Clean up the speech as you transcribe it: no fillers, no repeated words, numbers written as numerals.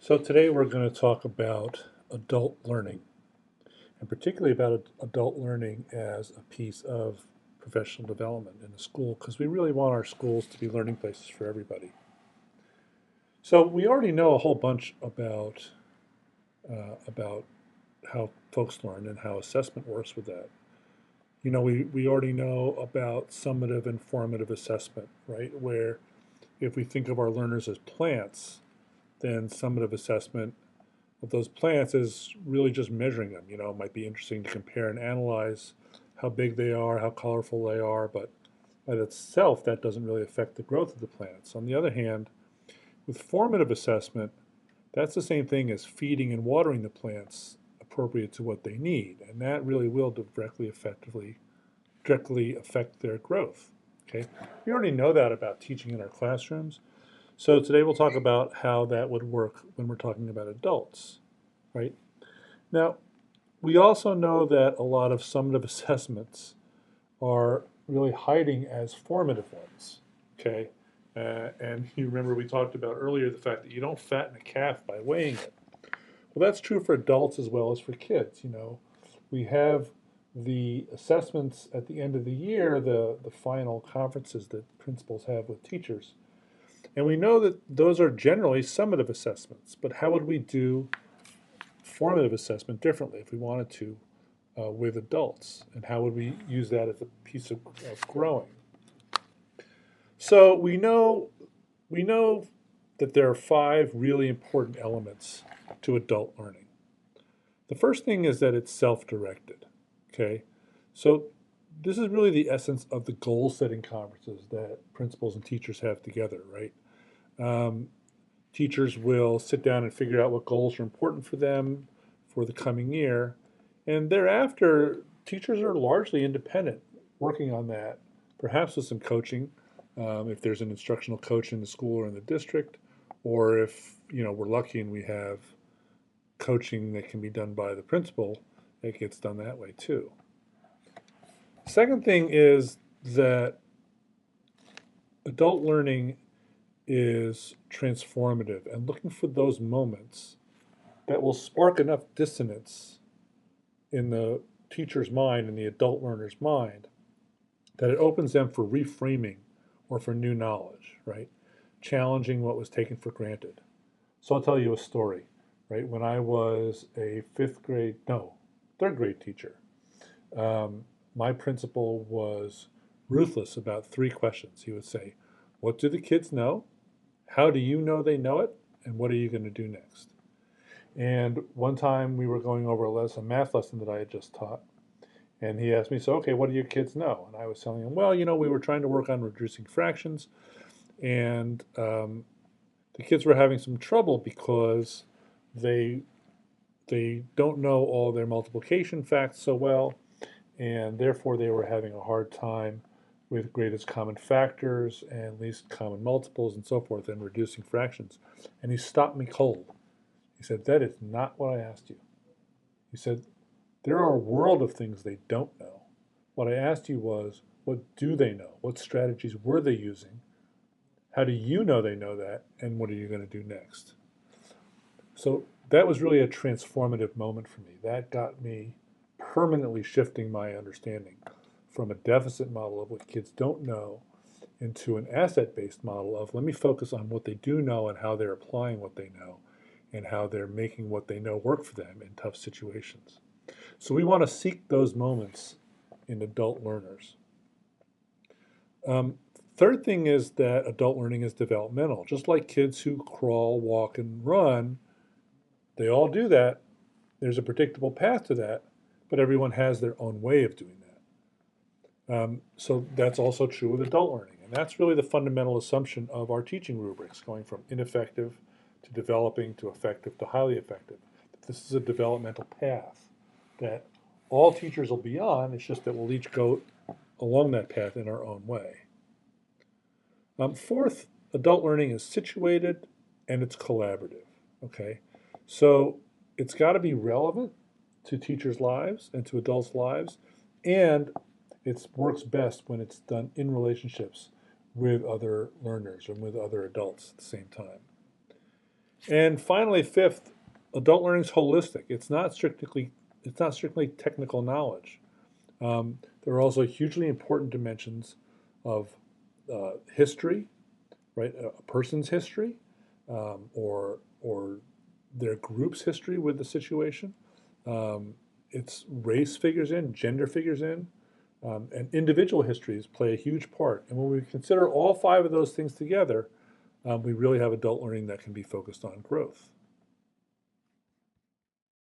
So today we're going to talk about adult learning, and particularly about adult learning as a piece of professional development in the school, because we really want our schools to be learning places for everybody. So we already know a whole bunch about how folks learn and how assessment works with that. We already know about summative and formative assessment, right? Where if we think of our learners as plants, then summative assessment of those plants is really just measuring them. It might be interesting to compare and analyze how big they are, how colorful they are, but by itself, that doesn't really affect the growth of the plants. On the other hand, with formative assessment, that's the same thing as feeding and watering the plants appropriate to what they need, and that really will directly affect their growth. Okay, we already know that about teaching in our classrooms. So today we'll talk about how that would work when we're talking about adults, right? Now, we also know that a lot of summative assessments are really hiding as formative ones, okay? And you remember we talked about earlier the fact that you don't fatten a calf by weighing it. Well, that's true for adults as well as for kids. We have the assessments at the end of the year, the final conferences that principals have with teachers. And we know that those are generally summative assessments, but how would we do formative assessment differently if we wanted to with adults? And how would we use that as a piece of growing? So we know that there are five really important elements to adult learning. The first thing is that it's self-directed, okay? So this is really the essence of the goal-setting conferences that principals and teachers have together, right? Um, Teachers will sit down and figure out what goals are important for them for the coming year. And thereafter, teachers are largely independent, working on that, perhaps with some coaching, if there's an instructional coach in the school or in the district, or if we're lucky and we have coaching that can be done by the principal, it gets done that way too. Second thing is that adult learning is transformative and looking for those moments that will spark enough dissonance in the teacher's mind and the adult learner's mind that it opens them for reframing or for new knowledge, right? Challenging what was taken for granted. So I'll tell you a story, right? When I was a third grade teacher, my principal was ruthless about three questions. He would say, what do the kids know? How do you know they know it? And what are you going to do next? And one time we were going over a math lesson that I had just taught. And he asked me, so, okay, what do your kids know? And I was telling him, well, we were trying to work on reducing fractions. And the kids were having some trouble because they don't know all their multiplication facts so well. And therefore, they were having a hard time with greatest common factors and least common multiples and so forth and reducing fractions. And he stopped me cold. He said, that is not what I asked you. He said, there are a world of things they don't know. What I asked you was, what do they know? What strategies were they using? How do you know they know that? And what are you going to do next? So that was really a transformative moment for me. That got me permanently shifting my understanding from a deficit model of what kids don't know into an asset-based model of let me focus on what they do know and how they're applying what they know and how they're making what they know work for them in tough situations. So we want to seek those moments in adult learners. Third thing is that adult learning is developmental. Just like kids who crawl, walk, and run, they all do that. There's a predictable path to that, but everyone has their own way of doing that. So that's also true with adult learning. And that's really the fundamental assumption of our teaching rubrics, going from ineffective to developing to effective to highly effective. This is a developmental path that all teachers will be on. It's just that we'll each go along that path in our own way. Fourth, adult learning is situated and it's collaborative, okay? So it's got to be relevant to teachers' lives and to adults' lives, and it works best when it's done in relationships with other learners and with other adults at the same time. And finally, fifth, adult learning is holistic. It's not strictly technical knowledge. There are also hugely important dimensions of history, right? A person's history, or their group's history with the situation. Um, it's race figures in, gender figures in, and individual histories play a huge part. And when we consider all five of those things together, we really have adult learning that can be focused on growth.